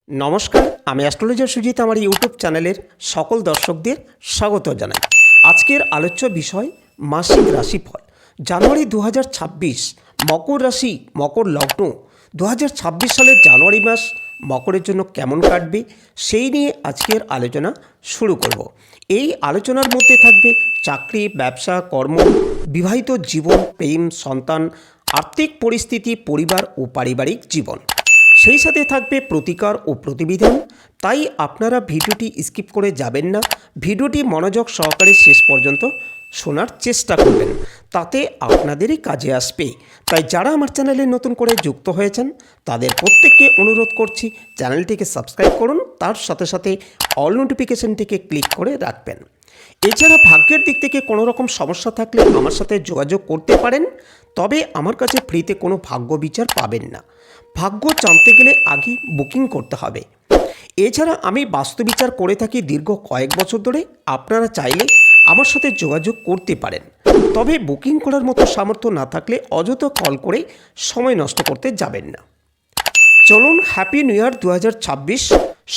নমস্কার, আমি অ্যাস্ট্রোলজার সুজিত আমার ইউটিউব চ্যানেলের সকল দর্শকদের স্বাগত জানাই। আজকের আলোচ্য বিষয় মাসিক রাশিফল জানুয়ারি 2026, মকর রাশি মকর লগ্ন 2026 সালের জানুয়ারি মাস মকরের জন্য কেমন কাটবে সেই নিয়ে আজকের আলোচনা শুরু করব। এই আলোচনার মধ্যে থাকবে চাকরি, ব্যবসা, কর্ম, বিবাহিত জীবন, প্রেম, সন্তান, আর্থিক পরিস্থিতি, পরিবার ও পারিবারিক জীবন। সেই সাথে থাকবে প্রতিকার ও প্রতিবিধান। তাই আপনারা ভিডিওটি স্কিপ করে যাবেন না, ভিডিওটি মনোযোগ সহকারে শেষ পর্যন্ত শোনার চেষ্টা করবেন, তাতে আপনাদেরই কাজে আসবে। তাই যারা আমার চ্যানেলে নতুন করে যুক্ত হয়েছেন তাদের প্রত্যেককে অনুরোধ করছি চ্যানেলটিকে সাবস্ক্রাইব করুন, তার সাথে সাথে অল নোটিফিকেশনটিকে ক্লিক করে রাখবেন। এছাড়া ভাগ্যের দিক থেকে কোনো রকম সমস্যা থাকলে আমার সাথে যোগাযোগ করতে পারেন, তবে আমার কাছে ফ্রিতে কোনো ভাগ্য বিচার পাবেন না। ভাগ্য জানতে গেলে আগে বুকিং করতে হবে। এছাড়া আমি বাস্তুবিচার করে থাকি দীর্ঘ কয়েক বছর ধরে। আপনারা চাইলে আমার সাথে যোগাযোগ করতে পারেন, তবে বুকিং করার মতো সামর্থ্য না থাকলে অযথা কল করে সময় নষ্ট করতে যাবেন না। চলুন, হ্যাপি নিউ ইয়ার 2026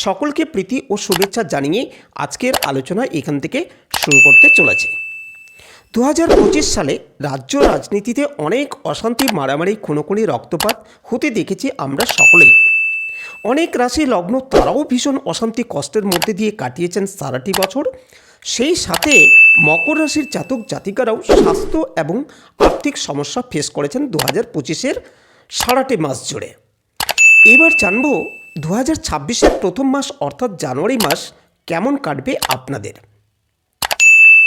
সকলকে প্রীতি ও শুভেচ্ছা জানিয়ে আজকের আলোচনা এখান থেকে শুরু করতে চলেছে। 2025 সালে রাজ্য রাজনীতিতে অনেক অশান্তি, মারামারি, খুনোখুনি, রক্তপাত হতে দেখেছি আমরা সকলেই। অনেক রাশি লগ্ন তারাও ভীষণ অশান্তি কষ্টের মধ্যে দিয়ে কাটিয়েছেন সারাটি বছর। সেই সাথে মকর রাশির জাতক জাতিকারাও স্বাস্থ্য এবং আর্থিক সমস্যা ফেস করেছেন 2025-এর সারাটি মাস জুড়ে। এবার জানব 2026-এর প্রথম মাস অর্থাৎ জানুয়ারি মাস কেমন কাটবে আপনাদের।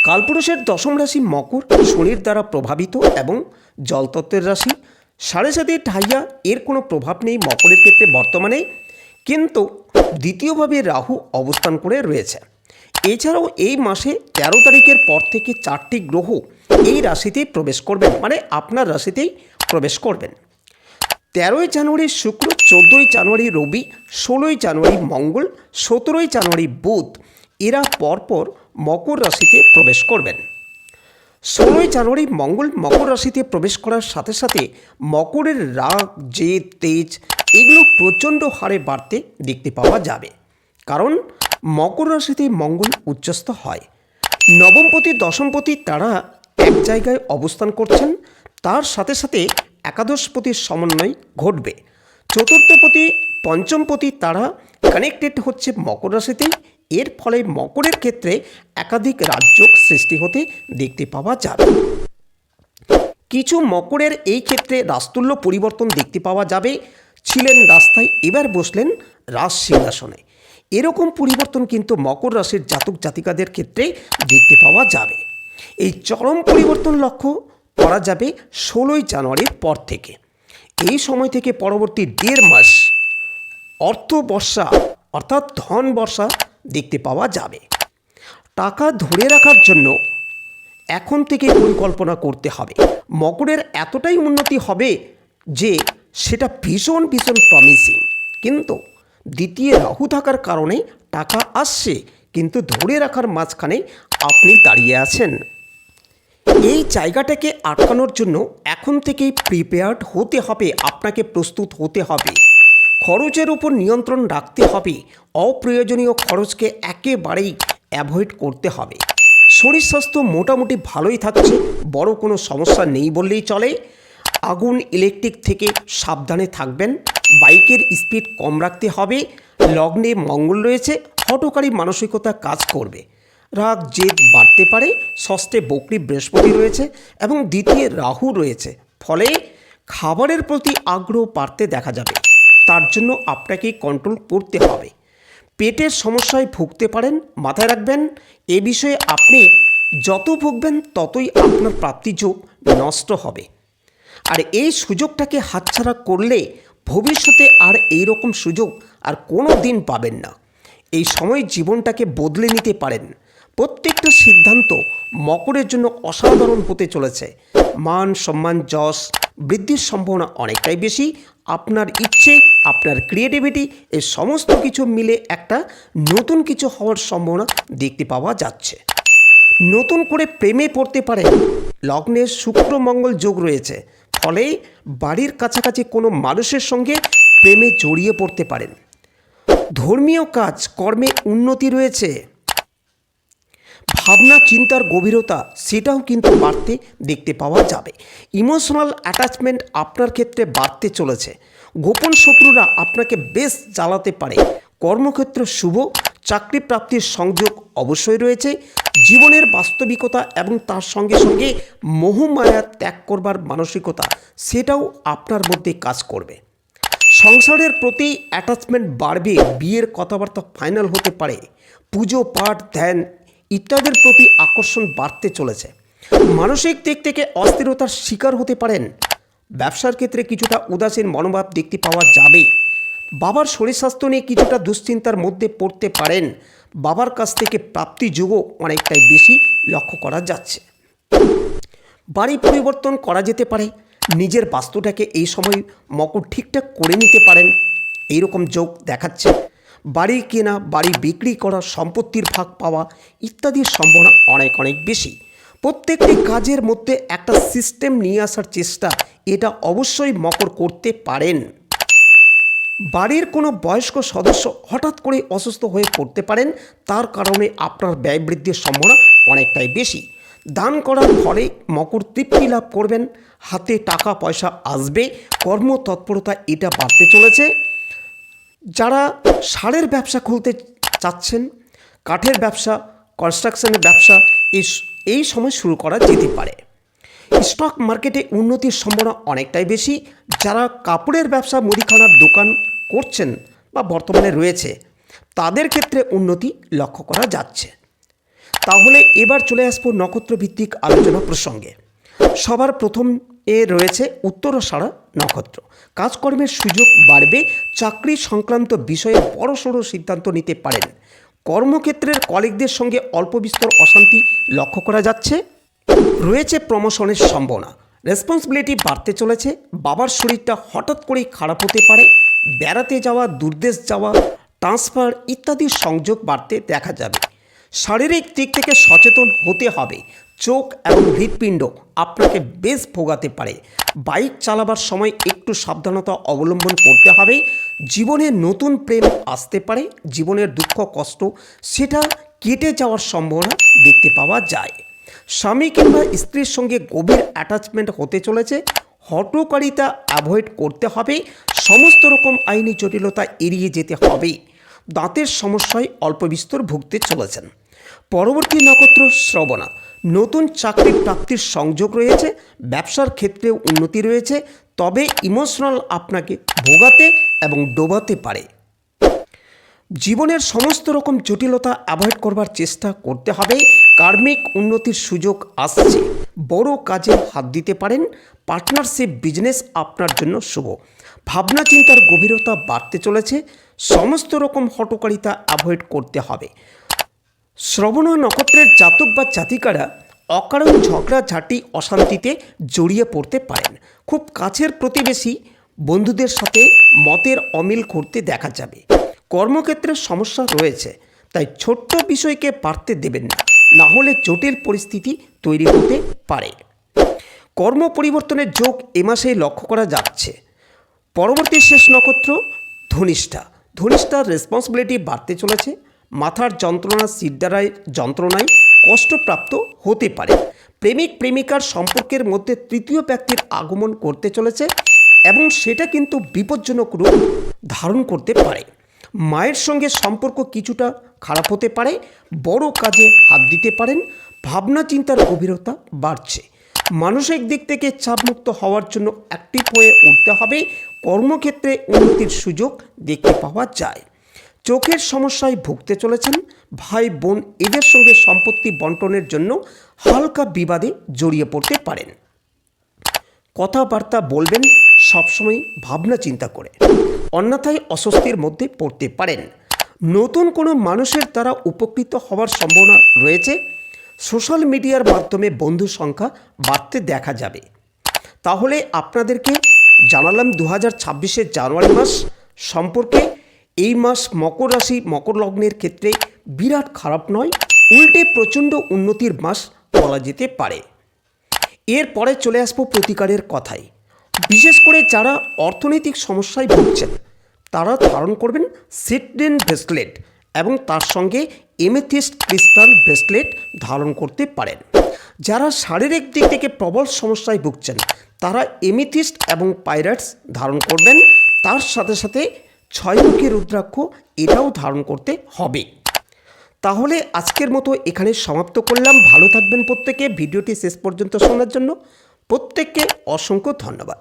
কালপুরুষের দশম রাশি মকর, শনির দ্বারা প্রভাবিত এবং জলতত্ত্বের রাশি। 7.5 ঢাইয়া এর কোনো প্রভাব নেই মকরের ক্ষেত্রে বর্তমানে, কিন্তু দ্বিতীয়ভাবে রাহু অবস্থান করে রয়েছে। এছাড়াও এই মাসে 13 তারিখের পর থেকে 4টি গ্রহ এই রাশিতেই প্রবেশ করবেন, মানে আপনার রাশিতেই প্রবেশ করবেন। 13ই জানুয়ারি শুক্র, 14ই জানুয়ারি রবি, 16ই জানুয়ারি মঙ্গল, 17ই জানুয়ারি বুধ এরা পরপর মকর রাশিতে প্রবেশ করবেন। 16ই জানুয়ারি মঙ্গল মকর রাশিতে প্রবেশ করার সাথে সাথে মকরের রাগ, জেদ, তেজ এগুলো প্রচণ্ড হারে বাড়তে দেখতে পাওয়া যাবে, কারণ মকর রাশিতে মঙ্গল উচ্চস্থ হয়। নবমপতি, দশমপতি তারা এক জায়গায় অবস্থান করছেন, তার সাথে সাথে একাদশপতির সমন্বয় ঘটবে। চতুর্থপতি, পঞ্চমপতি তারা কানেক্টেড হচ্ছে মকর রাশিতেই। এর ফলে মকরের ক্ষেত্রে একাধিক রাজযোগ সৃষ্টি হতে দেখতে পাওয়া যাবে। কিছু মকরের এই ক্ষেত্রে রাজতুল্য পরিবর্তন দেখতে পাওয়া যাবে। ছিলেন রাস্তায়, এবার বসলেন রাজ সিংহাসনে। এরকম পরিবর্তন কিন্তু মকর রাশির জাতক জাতিকাদের ক্ষেত্রে দেখতে পাওয়া যাবে। এই চরম পরিবর্তন লক্ষ্য করা যাবে 16ই জানুয়ারির পর থেকে। এই সময় থেকে পরবর্তী 1.5 মাস অর্থ বর্ষা অর্থাৎ ধন বর্ষা দেখতে পাওয়া যাবে। টাকা ধরে রাখার জন্য এখন থেকে পরিকল্পনা করতে হবে। মকরের এতটাই উন্নতি হবে যে সেটা ভীষণ ভীষণ প্রমিসিং, কিন্তু দ্বিতীয় রাহু থাকার কারণে টাকা আসছে, কিন্তু ধরে রাখার মাঝখানে আপনি দাঁড়িয়ে আছেন। এই জায়গাটাকে আটকানোর জন্য এখন থেকেই প্রিপেয়ার্ড হতে হবে, আপনাকে প্রস্তুত হতে হবে। খরচের উপর নিয়ন্ত্রণ রাখতে হবে, অপ্রয়োজনীয় খরচকে একেবারেই অ্যাভয়েড করতে হবে। শরীর স্বাস্থ্য মোটামুটি ভালোই থাকছে, বড় কোনো সমস্যা নেই বললেই চলে। আগুন, ইলেকট্রিক থেকে সাবধানে থাকবেন। বাইকের স্পিড কম রাখতে হবে। লগ্নে মঙ্গল রয়েছে, হঠকারী মানসিকতা কাজ করবে, রাগ জেদ বাড়তে পারে। ষষ্ঠে বকরি বৃহস্পতি রয়েছে এবং দ্বিতীয় রাহু রয়েছে, ফলে খাবারের প্রতি আগ্রহ বাড়তে দেখা যাবে। তার জন্য আপনাকে কন্ট্রোল করতে হবে। পেটের সমস্যায় ভুগতে পারেন, মাথায় রাখবেন এ বিষয়ে আপনি যত ভুগবেন ততই আপনার প্রাপ্তিযোগ নষ্ট হবে। আর এই সুযোগটাকে হাতছাড়া করলে ভবিষ্যতে আর এই রকম সুযোগ আর কোনো দিন পাবেন না। এই সময় জীবনটাকে বদলে নিতে পারেন। প্রত্যেকটা সিদ্ধান্ত মকরের জন্য অসাধারণ হতে চলেছে। মান সম্মান যশ বৃদ্ধির সম্ভাবনা অনেকটাই বেশি। আপনার ইচ্ছে, আপনার ক্রিয়েটিভিটি এই সমস্ত কিছু মিলে একটা নতুন কিছু হওয়ার সম্ভাবনা দেখতে পাওয়া যাচ্ছে। নতুন করে প্রেমে পড়তে পারেন। লগ্নে শুক্র মঙ্গল যোগ রয়েছে, ফলে বাড়ির কাছাকাছি কোনো মানুষের সঙ্গে প্রেমে জড়িয়ে পড়তে পারেন। ধর্মীয় কাজ কর্মে উন্নতি রয়েছে। ভাবনা চিন্তার গভীরতা সেটাও কিন্তু বাড়তে দেখতে পাওয়া যাবে। ইমোশনাল অ্যাটাচমেন্ট আপনার ক্ষেত্রে বাড়তে চলেছে। গোপন শত্রুরা আপনাকে বেশ জ্বালাতে পারে। কর্মক্ষেত্র শুভ, চাকরি প্রাপ্তির সংযোগ অবশ্যই রয়েছে। জীবনের বাস্তবিকতা এবং তার সঙ্গে সঙ্গে মোহমায়া ত্যাগ করবার মানসিকতা সেটাও আপনার মধ্যে কাজ করবে। সংসারের প্রতি অ্যাটাচমেন্ট বাড়বে, বিয়ের কথাবার্তা ফাইনাল হতে পারে। পুজো পাঠ ধ্যান ইত্যাদির প্রতি আকর্ষণ বাড়তে চলেছে। মানসিক দিক থেকে অস্থিরতার শিকার হতে পারেন। ব্যবসার ক্ষেত্রে কিছুটা উদাসীন মনোভাব দেখতে পাওয়া যাবে। বাবার শরীর স্বাস্থ্য নিয়ে কিছুটা দুশ্চিন্তার মধ্যে পড়তে পারেন। বাবার কাছ থেকে প্রাপ্তি যোগও অনেকটাই বেশি লক্ষ্য করা যাচ্ছে। বাড়ি পরিবর্তন করা যেতে পারে। নিজের বাস্তুটাকে এই সময় মকর ঠিকঠাক করে নিতে পারেন, এইরকম যোগ দেখাচ্ছে। বাড়ি কেনা, বাড়ি বিক্রি করা, সম্পত্তির ভাগ পাওয়া ইত্যাদির সম্ভাবনা অনেক অনেক বেশি। প্রত্যেকটি কাজের মধ্যে একটা সিস্টেম নিয়ে আসার চেষ্টা এটা অবশ্যই মকর করতে পারেন। বাড়ির কোনো বয়স্ক সদস্য হঠাৎ করে অসুস্থ হয়ে পড়তে পারেন, তার কারণে আপনার ব্যয় বৃদ্ধির সম্ভাবনা অনেকটাই বেশি। দান করার ফলে মকর তৃপ্তি লাভ করবেন, হাতে টাকা পয়সা আসবে, কর্মতৎপরতা এটা বাড়তে চলেছে। যারা সারের ব্যবসা খুলতে চাচ্ছেন, কাঠের ব্যবসা, কনস্ট্রাকশনের ব্যবসা এই সময় শুরু করা যেতে পারে। স্টক মার্কেটে উন্নতির সম্ভাবনা অনেকটাই বেশি। যারা কাপড়ের ব্যবসা, মুদিখানার দোকান করছেন বা বর্তমানে রয়েছে, তাদের ক্ষেত্রে উন্নতি লক্ষ্য করা যাচ্ছে। তাহলে এবার চলে আসবো নক্ষত্রভিত্তিক আলোচনা প্রসঙ্গে। সবার প্রথম রয়েছে উত্তরাষাঢ়া নক্ষত্র। কাজকর্মের সুযোগ বাড়বে। চাকরি সংক্রান্ত বিষয়ে বড়সড় সিদ্ধান্ত নিতে পারেন। কর্মক্ষেত্রের কলিগদের সঙ্গে অল্প বিস্তর অশান্তি লক্ষ্য করা যাচ্ছে। রয়েছে প্রমোশনের সম্ভাবনা। রেসপন্সিবিলিটি বাড়তে চলেছে। বাবার শরীরটা হঠাৎ করেই খারাপ হতে পারে। বেড়াতে যাওয়া, দূরদেশ যাওয়া, ট্রান্সফার ইত্যাদির সংযোগ বাড়তে দেখা যাবে। শারীরিক দিক থেকে সচেতন হতে হবে। চোখ এবং হৃৎপিণ্ড আপনাকে বেশ ভোগাতে পারে। বাইক চালাবার সময় একটু সাবধানতা অবলম্বন করতে হবে। জীবনে নতুন প্রেম আসতে পারে। জীবনের দুঃখ কষ্ট সেটা কেটে যাওয়ার সম্ভাবনা দেখতে পাওয়া যায়। স্বামী কিংবা স্ত্রীর সঙ্গে গভীর অ্যাটাচমেন্ট হতে চলেছে। হঠকারিতা অ্যাভয়েড করতে হবে। সমস্ত রকম আইনি জটিলতা এড়িয়ে যেতে হবে। দাঁতের সমস্যায় অল্প বিস্তর ভুগতে চলেছেন। পরবর্তী নক্ষত্র শ্রবণা। নতুন চাকরি প্রাপ্তির সংযোগ রয়েছে। ব্যবসার ক্ষেত্রেও উন্নতি রয়েছে, তবে ইমোশনাল আপনাকে ভোগাতে এবং ডোবাতে পারে। জীবনের সমস্ত রকম জটিলতা অ্যাভয়েড করবার চেষ্টা করতে হবে। কার্মিক উন্নতির সুযোগ আসছে। বড় কাজে হাত দিতে পারেন। পার্টনারশিপ বিজনেস আপনার জন্য শুভ। ভাবনা চিন্তার গভীরতা বাড়তে চলেছে। সমস্ত রকম হঠকারিতা অ্যাভয়েড করতে হবে। শ্রবণা নক্ষত্রের জাতক বা জাতিকারা অকারণ ঝগড়াঝাটি অশান্তিতে জড়িয়ে পড়তে পারেন। খুব কাছের প্রতিবেশী বন্ধুদের সাথে মতের অমিল করতে দেখা যাবে। কর্মক্ষেত্রে সমস্যা রয়েছে, তাই ছোট্ট বিষয়কে বাড়তে দেবেন না, না হলে জটিল পরিস্থিতি তৈরি হতে পারে। কর্ম পরিবর্তনের যোগ এ মাসেই লক্ষ্য করা যাচ্ছে। পরবর্তী শেষ নক্ষত্র ধনিষ্ঠা। ধনিষ্ঠার রেসপন্সিবিলিটি বাড়তে চলেছে। মাথার যন্ত্রণা, শিরদাঁড়ায় যন্ত্রণায় কষ্টপ্রাপ্ত হতে পারে। প্রেমিক প্রেমিকার সম্পর্কের মধ্যে তৃতীয় ব্যক্তির আগমন করতে চলেছে এবং সেটা কিন্তু বিপজ্জনক রূপ ধারণ করতে পারে। মায়ের সঙ্গে সম্পর্ক কিছুটা খারাপ হতে পারে। বড় কাজে হাত দিতে পারেন। ভাবনা চিন্তার গভীরতা বাড়ছে। মানসিক দিক থেকে চাপমুক্ত হওয়ার জন্য অ্যাক্টিভ হয়ে উঠতে হবে। কর্মক্ষেত্রে উন্নতির সুযোগ দেখতে পাওয়া যায়। চোখের সমস্যায় ভুগতে চলেছেন। ভাই বোন এদের সঙ্গে সম্পত্তি বন্টনের জন্য হালকা বিবাদে জড়িয়ে পড়তে পারেন। কথাবার্তা বলবেন সবসময় ভাবনা চিন্তা করে, অন্যথায় অস্বস্তির মধ্যে পড়তে পারেন। নতুন কোনো মানুষের দ্বারা উপকৃত হওয়ার সম্ভাবনা রয়েছে। সোশ্যাল মিডিয়ার মাধ্যমে বন্ধু সংখ্যা বাড়তে দেখা যাবে। তাহলে আপনাদেরকে জানালাম 2026 জানুয়ারি মাস সম্পর্কে। এই মাস মকর রাশি মকর লগ্নের ক্ষেত্রে বিরাট খারাপ নয়, উল্টে প্রচণ্ড উন্নতির মাস বলা যেতে পারে। এরপরে চলে আসবো প্রতিকারের কথায়। বিশেষ করে যারা অর্থনৈতিক সমস্যায় ভুগছেন তারা ধারণ করবেন সিডনেন ব্রেসলেট এবং তার সঙ্গে এমেথিস্ট ক্রিস্টাল ব্রেসলেট ধারণ করতে পারেন। যারা শারীরিক দিক থেকে প্রবল সমস্যায় ভুগছেন তারা এমেথিস্ট এবং পাইরাইটস ধারণ করবেন, তার সাথে সাথে ছয়মুখী রুদ্রাক্ষ এটাও ধারণ করতে হবে। তাহলে আজকের মতো এখানে সমাপ্ত করলাম। ভালো থাকবেন প্রত্যেকে। ভিডিওটি শেষ পর্যন্ত শোনার জন্য প্রত্যেককে অসংখ্য ধন্যবাদ।